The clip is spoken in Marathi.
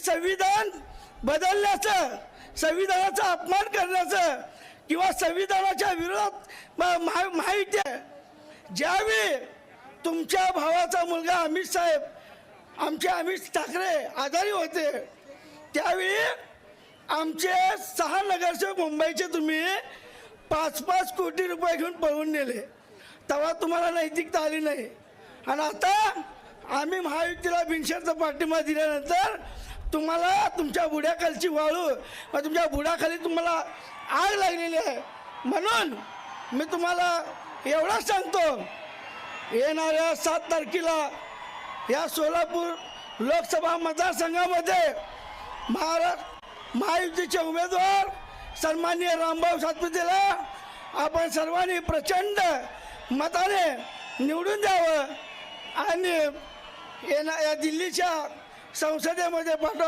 संविधान बदलण्याचं, संविधानाचा अपमान करण्याचं किंवा संविधानाच्या विरोधात माहिती आहे. ज्यावेळी तुमच्या भावाचा मुलगा अमित साहेब, आमचे अमित ठाकरे आजारी होते, त्यावेळी आमचे 6 नगरसेवक मुंबईचे तुम्ही 5-5 कोटी रुपये घेऊन पळून नेले. तेव्हा तुम्हाला नैतिकता आली नाही. आणि आता आम्ही महायुतीला बिनशर्त पाठिंबा दिल्यानंतर तुम्हाला तुमच्या बुड्याखालची वाळू, तुमच्या बुडाखाली तुम्हाला आग लागलेली आहे. म्हणून मी तुम्हाला एवढंच सांगतो, येणाऱ्या 7 तारखेला या सोलापूर लोकसभा मतदारसंघामध्ये महायुतीचे उमेदवार सन्माननीय रामभाऊ सातपुतेला आपण सर्वांनी प्रचंड मताने निवडून द्यावं आणि या दिल्लीच्या संसदेमध्ये पाठवा.